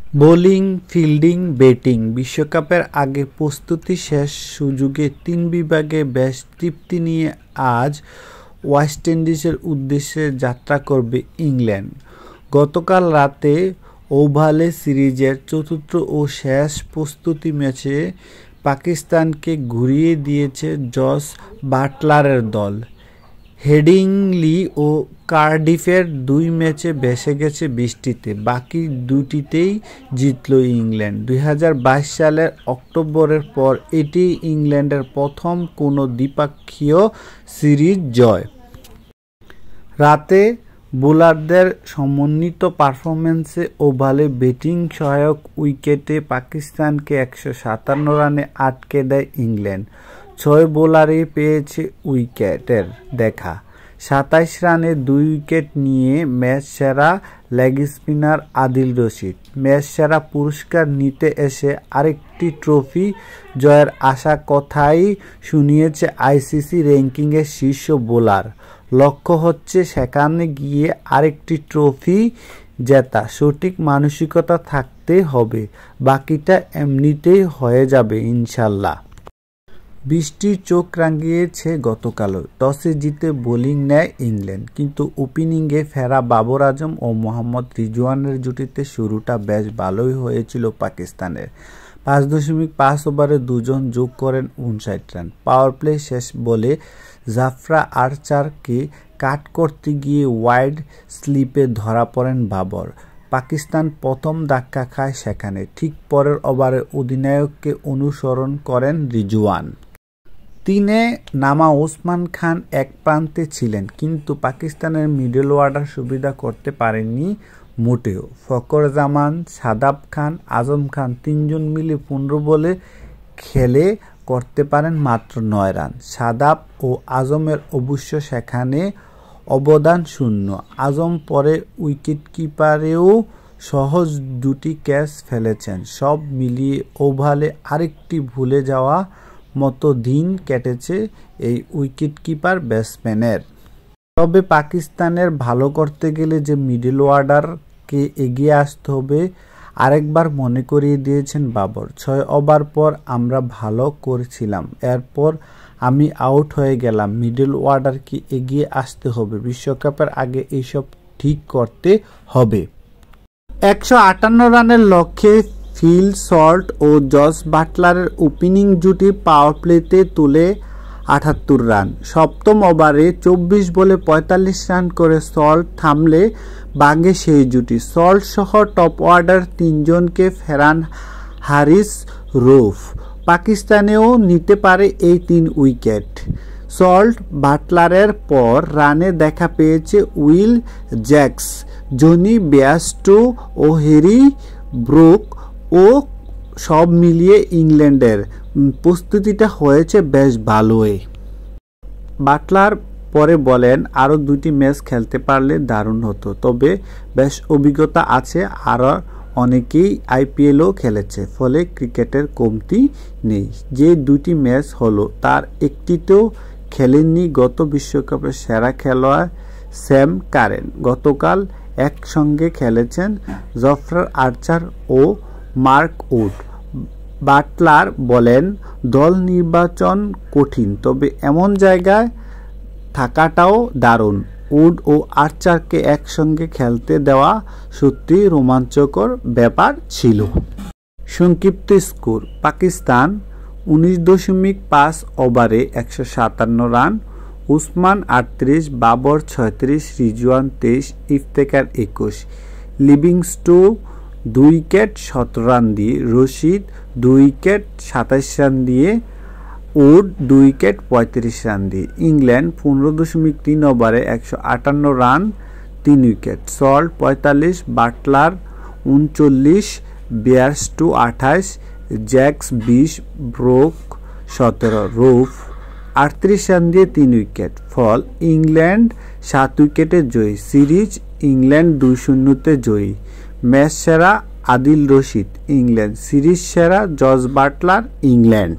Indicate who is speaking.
Speaker 1: Bowling, fielding, batting বিশ্বকাপের আগে প্রস্তুতি শেষ সুযোগে ৩ বিভাগে বেশ তৃপ্তি নিয়ে আজ ওয়েস্ট ইন্ডিজের উদ্দেশ্যে যাত্রা করবে ইংল্যান্ড। গতকাল রাতে ওভালে সিরিজের চতুর্থ ও শেষ প্রস্তুতি ম্যাচে পাকিস্তানকে ঘুরিয়ে দিয়েছে জস বাটলারের দল। হেডিংলি ও কার্ডিফের ২ ম্যাচে ভেসে গেছে বৃষ্টিতে, বাকি দুটিতেই জিতল ইংল্যান্ড। ২০২২ সালের অক্টোবরের পর এটি ইংল্যান্ডের প্রথম কোনো দ্বিপক্ষীয় সিরিজ জয়। রাতে বোলারদের সমন্বিত পারফরম্যান্সে ওভালে ব্যাটিং সহায়ক উইকেটে পাকিস্তানকে ১৫৭ রানে আটকে দেয় ইংল্যান্ড। ৬ বোলারই পেয়েছে উইকেটের দেখা। ২৭ রানে ২ উইকেট নিয়ে ম্যাচ সেরা leg spinner Adil Rashid. Match সেরা পুরস্কার নিতে এসে আরেকটি ট্রফি জয়ের আশা কথাই শুনিয়েছে আইসিসি র্যাঙ্কিংয়ের শীর্ষ বোলার। লক্ষ্য হচ্ছে সেখানে গিয়ে আরেকটি ট্রফি জেতা। সঠিক মানসিকতা থাকতে হবে, বাকিটা এমনিতেই হয়ে যাবে ইনশাল্লাহ। বৃষ্টির চোখ রাঙিয়েছে গতকালও। টসে জিতে বোলিং নেয় ইংল্যান্ড, কিন্তু ওপেনিংয়ে ফেরা বাবর আজম ও মোহাম্মদ রিজওয়ানের জুটিতে শুরুটা বেশ ভালোই হয়েছিল পাকিস্তানের। ৫.৫ ওভারে দুজন যোগ করেন ৫৯ রান। পাওয়ার প্লে শেষ বলে জাফরা আর্চারকে কাট করতে গিয়ে ওয়াইড স্লিপে ধরা পড়েন বাবর। পাকিস্তান প্রথম ধাক্কা খায় সেখানে। ঠিক পরের ওভারে অধিনায়ককে অনুসরণ করেন রিজওয়ান। ৩-এ নামা ওসমান খান এক প্রান্তে ছিলেন, কিন্তু পাকিস্তানের মিডল অর্ডার সুবিধা করতে পারেননি মোটেও। ফখর জামান, শাদাব খান, আজম খান তিনজন মিলে ১৫ বলে খেলে করতে পারেন মাত্র ৯ রান। শাদাব ও আজমের অবশ্য সেখানে অবদান শূন্য। আজম পরে উইকেটকিপারেও সহজ ২টি ক্যাচ ফেলেছেন। সব মিলিয়ে ওভালে আরেকটি ভুলে যাওয়া মতো দিন কেটেছে এই উইকেটকিপার ব্যাটসম্যানের। তবে পাকিস্তানের ভালো করতে গেলে যে মিডল অর্ডারকে এগিয়ে আসতে হবে আরেকবার মনে করিয়ে দিয়েছেন বাবর। ৬ ওভার পর আমরা ভালো করেছিলাম, এরপর আমি আউট হয়ে গেলাম। মিডল অর্ডারকে এগিয়ে আসতে হবে, বিশ্বকাপের আগে এইসব ঠিক করতে হবে। ১৫৮ রানের লক্ষ্যে ফিল সল্ট ও জস বাটলারের ওপেনিং জুটি পাওয়ার প্লেতে তুলে ৭৮ রান। সপ্তম ওভারে ২৪ বলে ৪৫ রান করে সল্ট থামলে ভাঙে সেই জুটি। সল্ট সহ টপ অর্ডার ৩ জনকে ফেরান হারিস রৌফ। পাকিস্তানেও নিতে পারে এই ৩ উইকেট। সল্ট বাটলারের পর রানে দেখা পেয়েছে উইল জ্যাকস, জনি বেয়ারস্টো ও হ্যারি ব্রুক। ও সব মিলিয়ে ইংল্যান্ডের প্রস্তুতিটা হয়েছে বেশ ভালোই। বাটলার পরে বলেন, আরও ২টি ম্যাচ খেলতে পারলে দারুণ হতো, তবে বেশ অভিজ্ঞতা আছে, আর অনেকেই আইপিএলও খেলেছে, ফলে ক্রিকেটের কমতি নেই। যে ২টি ম্যাচ হলো তার একটিতেও খেলেননি গত বিশ্বকাপের সেরা খেলোয়াড় স্যাম কারেন। গতকাল একসঙ্গে খেলেছেন জাফরা আর্চার ও মার্ক উড। বাটলার বলেন, দল নির্বাচন কঠিন, তবে এমন জায়গায় থাকাটাও দারুণ। উড ও আর্চারকে একসঙ্গে খেলতে দেওয়া সত্যি রোমাঞ্চকর ব্যাপার ছিল। সংক্ষিপ্ত স্কোর: পাকিস্তান ১৯.৫ ওভারে ১৫৭ run, Usman ৩৮, Babar ৩৬, Rizwan ২৩, Iftikhar ২১, Livingstone ২ wicket ১৭ run দিয়ে, রশিদ ২ উইকেট ২৭ রান দিয়ে, উড ২ উইকেট ৩৫ রান দিয়ে। ইংল্যান্ড ১৫.৩ ওভারে ১৫৮ run, ৩ wicket. Salt ৪৫, Buttler ৩৯, Bairstow ২৮, Jacks ২০, Brook ১৭, Rauf ৩৮ run দিয়ে ৩ উইকেট। ফল: ইংল্যান্ড ৭ উইকেটে জয়ী। সিরিজ ইংল্যান্ড ২-০তে জয়ী। ম্যাচ সেরা আদিল রশিদ, ইংল্যান্ড। সিরিজ সেরা জস বাটলার, ইংল্যান্ড।